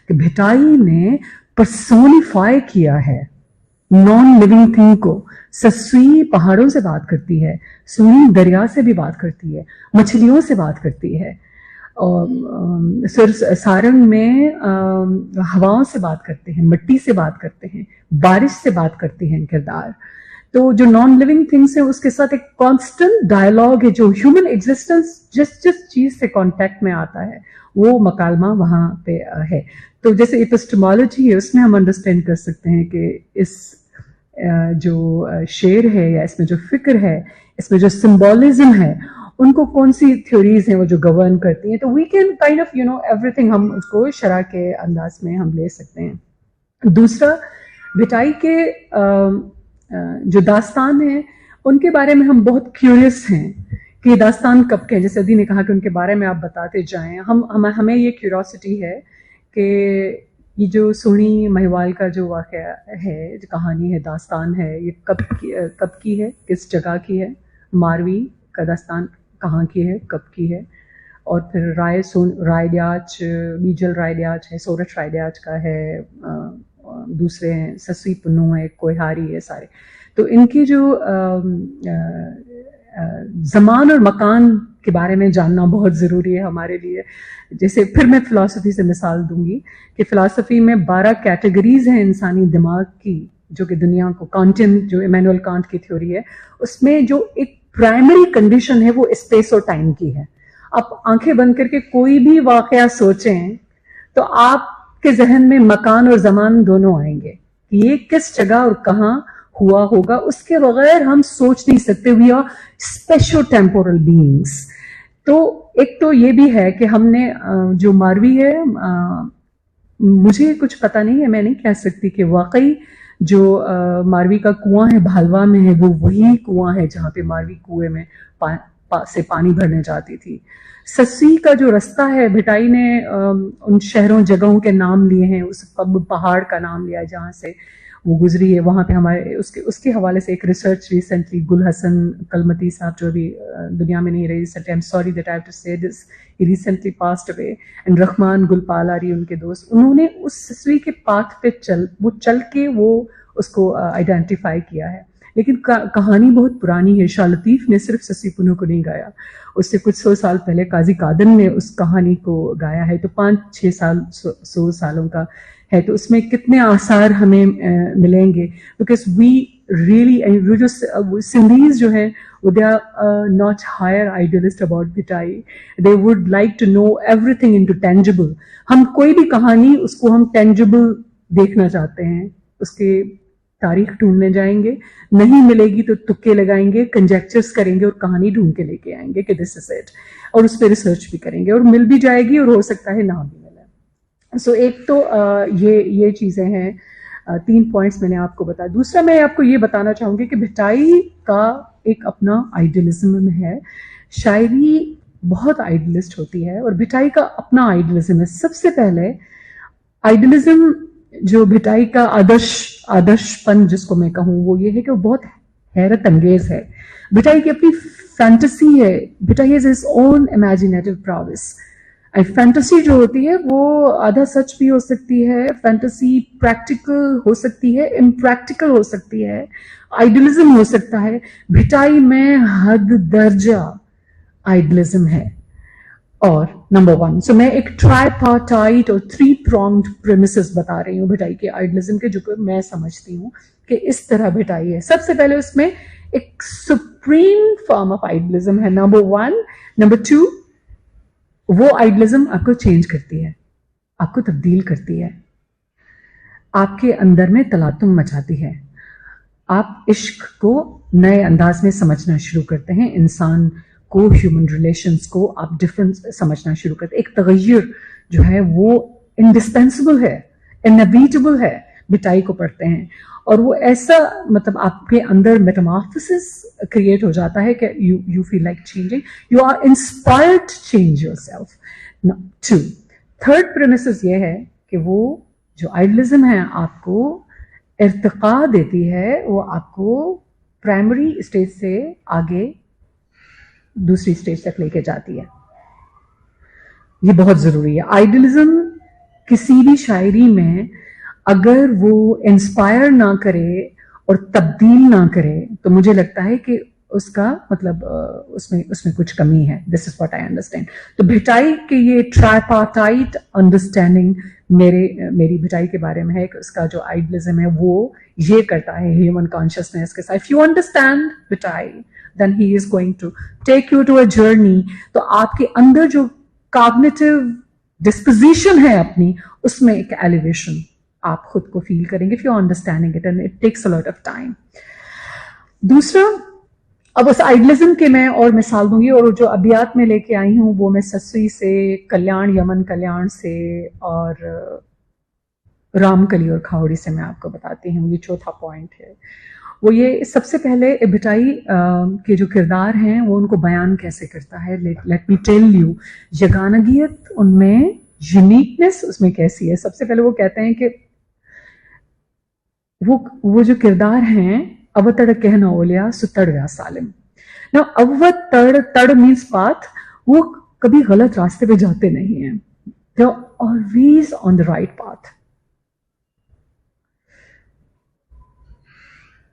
कि भिटाई ने पर्सोनिफाई किया है नॉन लिविंग थिंग को। ससुई पहाड़ों से बात करती है, सुई दरिया से भी बात करती है, मछलियों से बात करती है, और सारंग में हवाओं से बात करते हैं, मिट्टी से बात करते हैं, बारिश से बात करती हैं किरदार। तो जो नॉन लिविंग थिंग्स है उसके साथ एक कांस्टेंट डायलॉग है। जो ह्यूमन एग्जिस्टेंस जिस चीज से कांटेक्ट में आता है वो मकालमा वहां पे है। तो जैसे एपिस्टेमोलॉजी है उसमें हम अंडरस्टैंड कर सकते हैं कि इस जो शेर है या इसमें जो फिक्र है, इसमें जो सिंबॉलिज्म है, उनको कौन सी थ्योरीज हैं वो जो गवर्न करती हैं। तो we can kind of everything हम उसको शरह के अंदाज में हम ले सकते हैं। दूसरा, भिटाई के जो दास्तान है उनके बारे में हम बहुत क्यूरियस हैं कि दास्तान कब के हैं। जैसे अदी ने कहा कि उनके बारे में आप बताते जाएं, हमें ये क्यूरियोसिटी है कि ये जो सोहनी महिवाल का जो वाक़या है, जो कहानी है, दास्तान है, ये कब की है, किस जगह की है। मारवी का दास्तान कहाँ की है, कब की है। और फिर रायड्याच, बीजल रायड्याच है, सोरठ रायड्याच का है, दूसरे हैं ससुई पुन्नू है, कोहारी है, सारे। तो इनकी जो ज़मान और मकान के बारे में जानना बहुत ज़रूरी है हमारे लिए। जैसे फिर मैं फ़िलासफ़ी से मिसाल दूंगी कि फ़िलासफ़ी में 12 कैटेगरीज हैं इंसानी दिमाग की, जो कि दुनिया को कांटेंट, जो इमैनुअल कांट की थ्योरी है, उसमें जो एक प्राइमरी कंडीशन है वो स्पेस और टाइम की है। आप आंखें बंद करके कोई भी वाक़या सोचें तो आपके जहन में मकान और ज़मान दोनों आएंगे कि ये किस जगह और कहाँ हुआ होगा। उसके बगैर हम सोच नहीं सकते। We are spatio temporal beings. तो एक तो ये भी है कि हमने जो मारवी है, मुझे कुछ पता नहीं है, मैं नहीं कह सकती कि वाकई जो मारवी का कुआं है भालवा में है वो वही कुआं है जहाँ पे मारवी कुएं में से पानी भरने जाती थी। सस्सी का जो रास्ता है, भिटाई ने उन शहरों जगहों के नाम लिए हैं, उस पहाड़ का नाम लिया जहाँ से वो गुजरी है। वहाँ पे हमारे उसके हवाले से एक रिसर्च रिसेंटली गुल हसन कलमती साहब, जो अभी दुनिया में नहीं रहे, I am sorry that I have to say this, he recently passed away, and Rahman गुलपालारी उनके दोस्त, उन्होंने उस ससुई के पाथ पे चल के वो उसको आइडेंटिफाई किया है। लेकिन कहानी बहुत पुरानी है। शाह लतीफ़ ने सिर्फ सस्सी पुन्नू को नहीं गाया, उससे कुछ 100 साल पहले काजी कादर ने उस कहानी को गाया है। तो 5-6 सालों का है। तो उसमें कितने आसार हमें मिलेंगे, बिकॉज वी रियली, वो जो सिंधीज जो है they are not higher idealist about Bhitai, they would like to know everything into tangible. हम कोई भी कहानी उसको हम टेंजिबल देखना चाहते हैं, उसके तारीख ढूंढने जाएंगे, नहीं मिलेगी तो तुक्के लगाएंगे, कंजेक्चर्स करेंगे और कहानी ढूंढ के लेके आएंगे कि दिस इज इट, और उस पर रिसर्च भी करेंगे और मिल भी जाएगी और हो सकता है ना भी मिले। सो एक तो ये चीजें हैं, 3 पॉइंट्स मैंने आपको बताया। दूसरा मैं आपको ये बताना चाहूंगी कि भिटाई का एक अपना आइडियलिज्म है। शायरी बहुत आइडियलिस्ट होती है और भिटाई का अपना आइडियलिज्म है। सबसे पहले आइडियलिज्म जो भिटाई का आदर्शपन जिसको मैं कहूँ वो ये है कि वो बहुत हैरत अंगेज है। भिटाई की अपनी फैंटेसी है, Bhittai has his own imaginative प्राउस। Fantasy जो होती है वो आधा सच भी हो सकती है, फैंटेसी प्रैक्टिकल हो सकती है, इम्प्रैक्टिकल हो सकती है, आइडियलिज्म हो सकता है। भिटाई में हद दर्जा आइडियलिज्म है। और नंबर 1, सो मैं एक ट्राइपार्टाइट और 3 pronged प्रेमिसेस बता रही हूँ भिटाई के आइडियलिज्म के, जो कि मैं समझती हूँ कि इस तरह भिटाई है। सबसे पहले उसमें एक सुप्रीम फॉर्म ऑफ आइडियलिज्म है, नंबर 1। नंबर 2, वो आइडियलिज्म आपको चेंज करती है, आपको तब्दील करती है, आपके अंदर में तलातुम मचाती है। आप इश्क को नए अंदाज में समझना शुरू करते हैं, इंसान को, ह्यूमन रिलेशंस को आप डिफरेंट समझना शुरू करते हैं। एक तगय्युर जो है वो इंडिस्पेंसिबल है, इनएविटेबल है, भिटाई को पढ़ते हैं और वो ऐसा मतलब आपके अंदर मेटामॉर्फोसिस क्रिएट हो जाता है कि you feel like changing, you are inspired to change yourself. 2, third premise ये है कि वो जो आइडियलिज्म है आपको इर्तिका देती है, वो आपको प्राइमरी स्टेज से आगे दूसरी स्टेज तक लेके जाती है। ये बहुत जरूरी है। आइडियलिज्म किसी भी शायरी में अगर वो इंस्पायर ना करे और तब्दील ना करे तो मुझे लगता है कि उसका मतलब उसमें कुछ कमी है. This is what I understand. तो भिटाई के ये ट्राइपार्टाइट अंडरस्टैंडिंग मेरी भिटाई के बारे में है कि उसका जो आइडियलिज्म है वो ये करता है ह्यूमन कॉन्शियसनेस के साथ. If you understand Bhitai then he is going to take you to a journey. तो आपके अंदर जो कॉग्निटिव डिस्पोजिशन है अपनी, उसमें एक एलिवेशन आप खुद को फील करेंगे if you understanding it, and it takes a lot of time. दूसरा, अब उस आइडियलिज्म के मैं और मिसाल दूंगी, और जो अभियात में लेके आई हूं वो मैं ससुई से, कल्याण यमन कल्याण से, और रामकली और खावड़ी से मैं आपको बताती हूँ. ये चौथा पॉइंट है. वो ये सबसे पहले भिटाई के जो किरदार हैं वो उनको बयान कैसे करता है. लेट मी टेल यू, यगानगियत उनमें यूनिकनेस उसमें कैसी है. सबसे पहले वो कहते हैं कि वो जो किरदार हैं, अवतड़ कहना ओलिया सुतड़ व्यासालिम. ना अवतड़, तड़ मीन्स पाथ, वो कभी गलत रास्ते पे जाते नहीं हैं. They are always on the right path.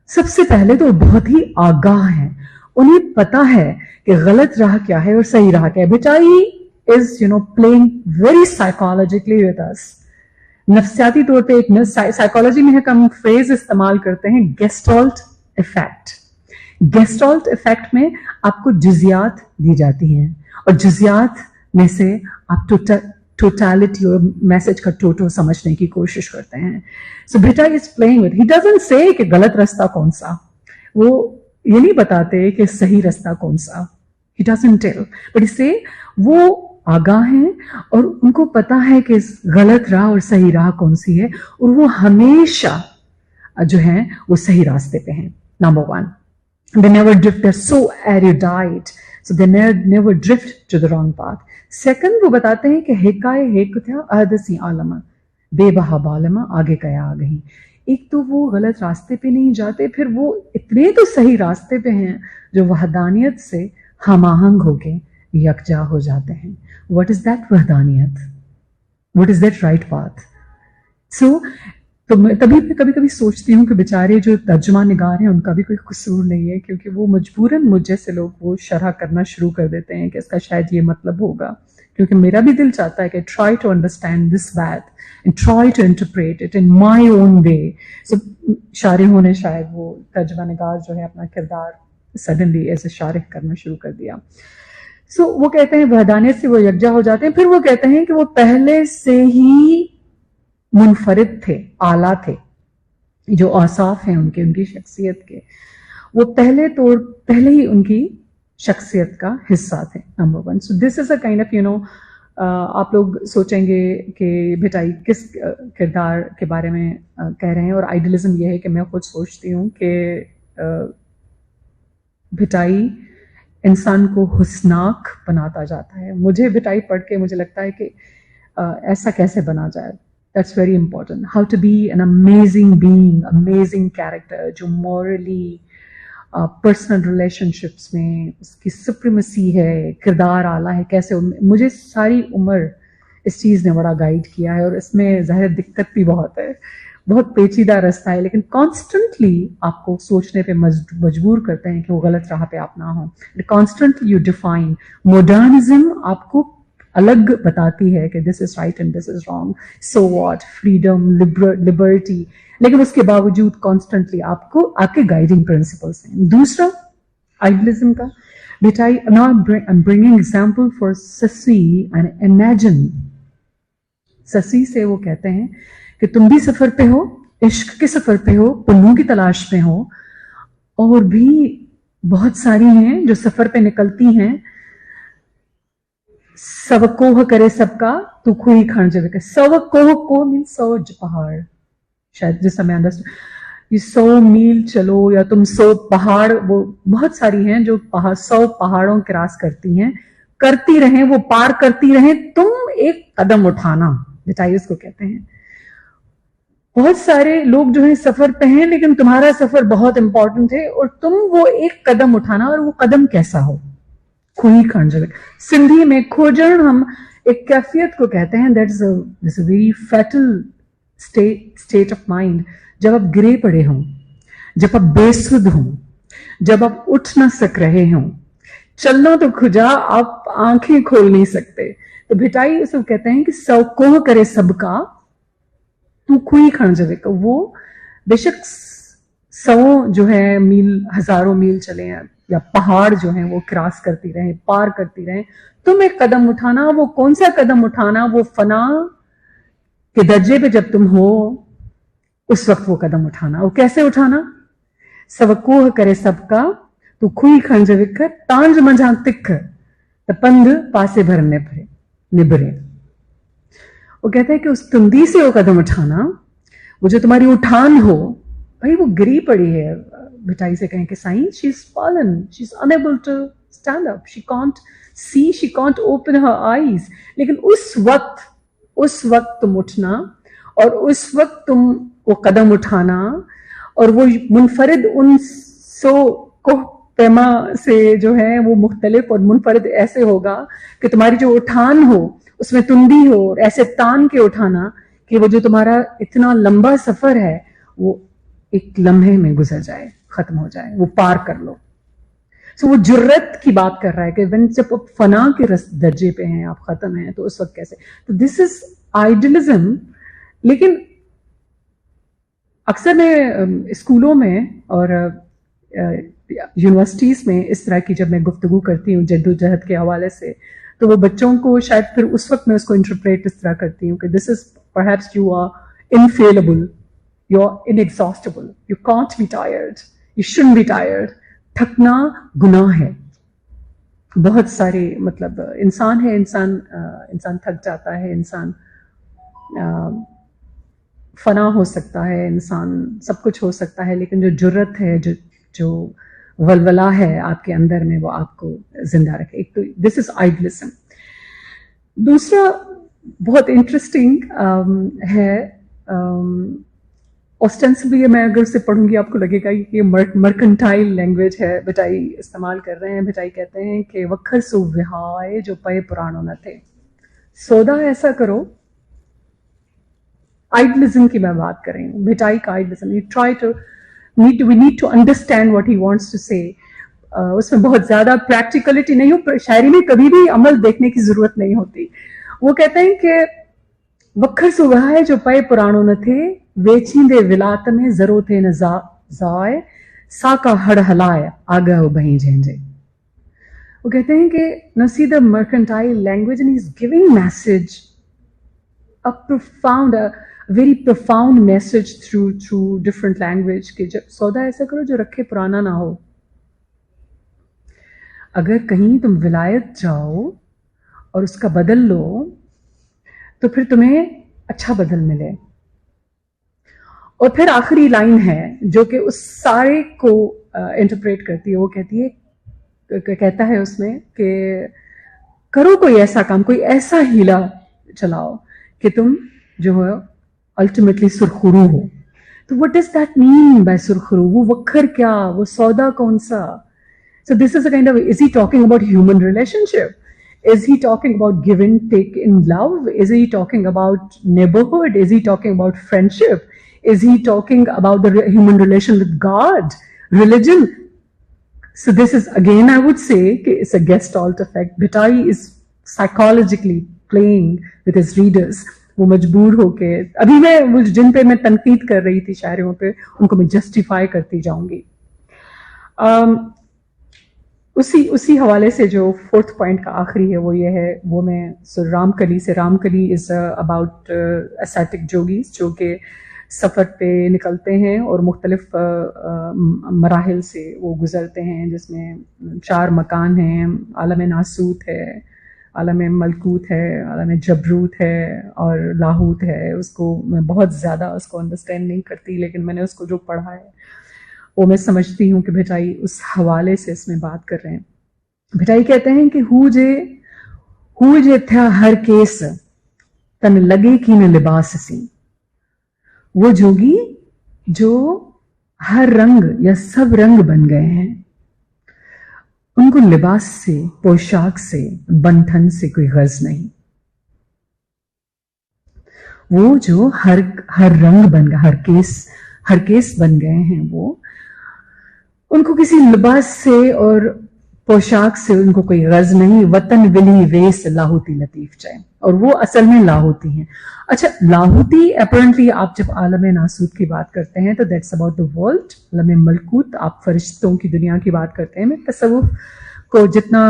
सबसे पहले तो बहुत ही आगाह हैं, उन्हें पता है कि गलत राह क्या है और सही राह क्या है. Bhitai is playing very psychologically with us. नफ्सियाती तौर पे एक साइकोलॉजी में हम फ्रेज इस्तेमाल करते हैं, गेस्टॉल्ट इफेक्ट. गेस्टॉल्ट इफेक्ट में आपको जुजियात दी जाती हैं और जुजियात में से आप टोटलिटी और मैसेज का टोटो समझने की कोशिश करते हैं. So Bhitai is playing with, he doesn't say कि गलत रास्ता कौन सा, वो ये नहीं बताते कि सही रास्ता कौन सा, ही डजंट टेल, बट इससे वो आगाह हैं और उनको पता है कि गलत राह और सही राह कौन सी है, और वो हमेशा जो है वो सही रास्ते पे हैं. Number one, they never drift, they're so erudite, so they never drift to the wrong path. Second, वो बताते हैं कि हेकाए हेकथ्या अहदसी आलमा बेबहा बालमा आगे कया आ गई. एक तो वो गलत रास्ते पे नहीं जाते, फिर वो इतने तो सही रास्ते पे हैं जो वहदानियत से हमाहंग होके यकजा हो जाते हैं. What is that वहदानियत? What is that right path? So तो मैं तभी कभी कभी सोचती हूँ कि बेचारे जो तर्जुमा निगार हैं उनका भी कोई कसूर नहीं है, क्योंकि वो मजबूरन मुझ जैसे लोग वो शरह करना शुरू कर देते हैं कि इसका शायद ये मतलब होगा, क्योंकि मेरा भी दिल चाहता है कि ट्राई टू अंडरस्टैंड दिस बात and try to interpret it in my own way. So शारिहों ने शायद वो तर्जुमा निगार जो है अपना किरदार सडनली ऐसे शारिह करना शुरू कर दिया. सो वो कहते हैं वहदानियत से वो यकजा हो जाते हैं. फिर वो कहते हैं कि वो पहले से ही मुनफरिद थे, आला थे, जो औसाफ हैं उनकी शख्सियत के, वो पहले ही उनकी शख्सियत का हिस्सा थे. Number one. So this is a kind of आप लोग सोचेंगे कि भिटाई किस किरदार के बारे में कह रहे हैं, और आइडियलिज्म ये है कि मैं खुद सोचती हूँ कि भिटाई इंसान को हुस्नाक बनाता जाता है. मुझे भिटाई पढ़ के मुझे लगता है कि ऐसा कैसे बना जाए. That's very important. How to be an amazing being, amazing character, जो morally, personal relationships में उसकी supremacy है, किरदार आला है, कैसे. मुझे सारी उम्र इस चीज़ ने बड़ा गाइड किया है, और इसमें ज़ाहिर दिक्कत भी बहुत है, बहुत पेचीदा रास्ता है, लेकिन कॉन्स्टेंटली आपको सोचने पे मजबूर करते हैं कि वो गलत राह पे आप ना हो. Constantly you define. मॉडर्निज्म आपको अलग बताती है कि this is right and this is wrong, so what, freedom, liberty, लेकिन उसके बावजूद कॉन्स्टेंटली आपको आपके गाइडिंग प्रिंसिपल्स हैं. दूसरा आइडियलिज्म का, Bhitai, now I am bringing example for Sassi and imagine. Sassi से वो कहते हैं कि तुम भी सफर पे हो, इश्क के सफर पे हो, पुल्लों की तलाश में हो, और भी बहुत सारी हैं जो सफर पे निकलती हैं. सवकोह करे सबका तू खुई खण जब के. सवकोह को मीन 100 पहाड़, शायद जिस समय अंडरस्टैंड, ये 100 मील चलो या तुम 100 पहाड़, वो बहुत सारी हैं जो 100 पहाड़ों क्रॉस करती हैं, करती रहें, वो पार करती रहें, तुम एक कदम उठाना. भिटाई उसको कहते हैं. बहुत सारे लोग जो है सफर पे हैं, लेकिन तुम्हारा सफर बहुत इंपॉर्टेंट है और तुम वो एक कदम उठाना, और वो कदम कैसा हो. खुई खंड सिंधी में खोजण हम एक कैफियत को कहते हैं, that is a very fatal state of mind, जब आप गिरे पड़े हों, जब आप बेसुध हों, जब आप उठ ना सक रहे हों, चलना तो खुजा, आप आंखें खोल नहीं सकते। तो भिटाई सब कहते हैं कि सौ कोह करे सबका, तू खुई खण जवे का। वो बेशक 100 जो है मील, हजारों मील चले हैं, या पहाड़ जो है वो क्रॉस करती रहे, पार करती रहे, तुम एक कदम उठाना। वो कौन सा कदम उठाना? वो फना के दर्जे पे जब तुम हो, उस वक्त वो कदम उठाना। वो कैसे उठाना? सवकोह करे सबका, तू खुई खंज विकर, तांज मंझा तिख, पंध पासे भर निभरे। वो कहते हैं कि उस तुंदी से वो कदम उठाना, वो जो तुम्हारी उठान हो। भाई वो गिरी पड़ी है, भिटाई से कहें कि Sain, she is fallen, she is unable to stand up, she can't see, she can't open her eyes. लेकिन उस वक्त तुम उठना, और उस वक्त तुम वो कदम उठाना, और वो मुनफरिद उन 100 कोह पैमा से जो है वो मुख्तलिफ और मुनफरिद ऐसे होगा कि तुम्हारी जो उठान हो उसमें तुंदी हो, और ऐसे तान के उठाना कि वो जो तुम्हारा इतना लंबा सफर है वो एक लम्हे में गुजर जाए, खत्म हो जाए, वो पार कर लो। सो वो जुर्रत की बात कर रहा है कि जब आप फना के दर्जे पे हैं, आप खत्म हैं, तो उस वक्त कैसे। तो दिस इज आइडियलिज्म। लेकिन अक्सर मैं स्कूलों में और यूनिवर्सिटीज में इस तरह की जब मैं गुफ्तगू करती हूँ जद्दोजहद के हवाले से, तो वो बच्चों को शायद फिर उस वक्त मैं उसको इंटरप्रेट इस तरह करती हूँ कि this is perhaps you are infallible, you are inexhaustible, you can't be tired, you shouldn't be tired. थकना गुनाह है। बहुत सारे मतलब इंसान है, इंसान थक जाता है, इंसान फना हो सकता है, इंसान सब कुछ हो सकता है, लेकिन जो जुर्रत है, जो वलवला है आपके अंदर में, वो आपको जिंदा रखे। एक तो दिस इज आइडियलिज्म। दूसरा बहुत इंटरेस्टिंग है, ऑस्टेंसिबली मैं अगर उसे पढ़ूंगी आपको लगेगा कि ये मर्केंटाइल लैंग्वेज है भिटाई इस्तेमाल कर रहे हैं। भिटाई कहते हैं कि वखर सो विहाय जो पए पुराणों न थे, सौदा ऐसा करो। आइडियलिज्म की मैं बात कर रही हूँ, भिटाई का idealism. we need to understand what he wants to say. उसमें बहुत ज्यादा प्रैक्टिकलिटी नहीं हो, शायरी में कभी भी अमल देखने की जरूरत नहीं होती। वो कहते हैं कि वखर सुबह है जो पए पुराणों न थे, वेचींदे विलात में जरो थे न जाए, साका हड़ हलाए आगा बही झेंझे। वो कहते हैं कि न see the mercantile language and is giving message, a profound, a very profound message through different language कि जब सौदा ऐसा करो जो रखे पुराना ना हो। अगर कहीं तुम विलायत जाओ और उसका बदल लो तो फिर तुम्हें अच्छा बदल मिले। और फिर आखिरी लाइन है जो कि उस सारे को इंटरप्रेट करती है। वो कहती है, कहता है उसमें कि करो कोई ऐसा काम, कोई ऐसा हीला चलाओ कि तुम जो है अल्टीमेटली सुरखरू हो। तो what does that mean by सुरखरू? वो वखर क्या, वो सौदा कौन सा? So this is a kind of, is he talking about human relationship? Is he talking about give and take in love? Is he talking about neighborhood? Is he talking about friendship? Is he talking about the human relation with God, religion? So this is again, I would say, it's a Gestalt effect. Bitaई is psychologically playing with his readers. वो मजबूर होके, अभी मैं जिन पे मैं तनकीद कर रही थी शायरों पे, उनको मैं जस्टिफाई करती जाऊंगी। उसी हवाले से जो फोर्थ पॉइंट का आखिरी है वो ये है, वो मैं रामकली से, रामकली इज अबाउट एस्थेटिक जोगीज जो कि सफ़र पे निकलते हैं और मुख्तलिफ मराहिल से वो गुजरते हैं, जिसमें 4 मकान हैं। आलम नासूत है, आलम मलकूत है, आलम जबरूत है और लाहूत है। उसको मैं बहुत ज़्यादा उसको अंडरस्टैंड नहीं करती, लेकिन मैंने उसको जो पढ़ा है वो मैं समझती हूँ कि भिटाई उस हवाले से इसमें बात कर रहे हैं। भिटाई कहते हैं कि हु जे था हर केस तन लगे की न लिबास सी। वो जोगी जो हर रंग या सब रंग बन गए हैं, उनको लिबास से, पोशाक से, बंधन से कोई गर्ज नहीं। वो जो हर रंग बन गया, हर केस बन गए हैं, वो उनको किसी लिबास से और पोशाक से उनको कोई गज नहीं, वतन विली रेस लाहौती लतीफ चाहे, और वो असल में लाहौती हैं। अच्छा, लाहौती अपेरेंटली आप जब आलम नासूत की बात करते हैं तो दैट्स अबाउट द वर्ल्ड, आलम मलकूत, आप फरिश्तों की दुनिया की बात करते हैं। मैं तसव्वुफ को जितना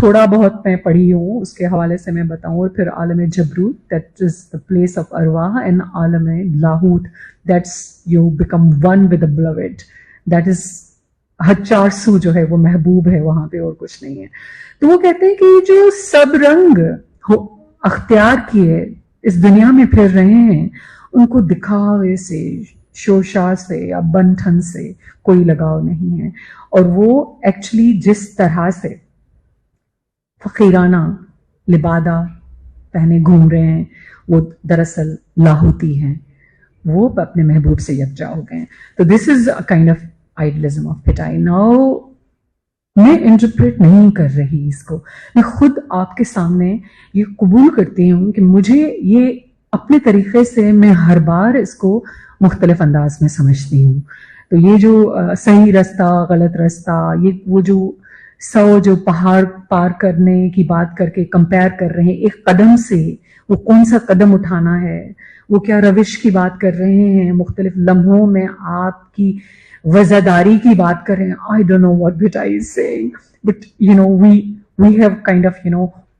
थोड़ा बहुत मैं पढ़ी हूँ उसके हवाले से मैं बताऊँ, और फिर आलम जबरूत, that is the place of अरवाह, एंड आलम लाहूत, that's you become one with the beloved, that is हच्चारसू जो है वो महबूब है वहां पे, और कुछ नहीं है। तो वो कहते हैं कि जो सब रंग अख्तियार किए इस दुनिया में फिर रहे हैं, उनको दिखावे से, शोशा से या बंठन से कोई लगाव नहीं है, और वो एक्चुअली जिस तरह से फकीराना लिबादा पहने घूम रहे हैं, वो दरअसल लाहौती हैं, वो अपने महबूब से यकजा हो गए। तो this is a kind of idealism of पिटाई। नाउ मैं इंटरप्रेट नहीं कर रही इसको, मैं खुद आपके सामने ये कबूल करती हूँ कि मुझे ये अपने तरीके से मैं हर बार इसको मुख्तलिफ अंदाज में समझती हूँ। तो ये जो सही रास्ता गलत रास्ता, ये वो जो 100 जो पहाड़ पार करने की बात करके कंपेयर कर रहे हैं एक कदम से, वो कौन सा कदम उठाना है, वो क्या रविश की बात कर रहे हैं, मुख्तलिफ लम्हों में आपकी वज़ादारी की बात कर रहे हैं। I don't know what Bhittai is saying, but you know we have kind of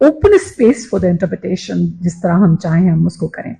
open space for the interpretation, जिस तरह हम चाहें हम उसको करें।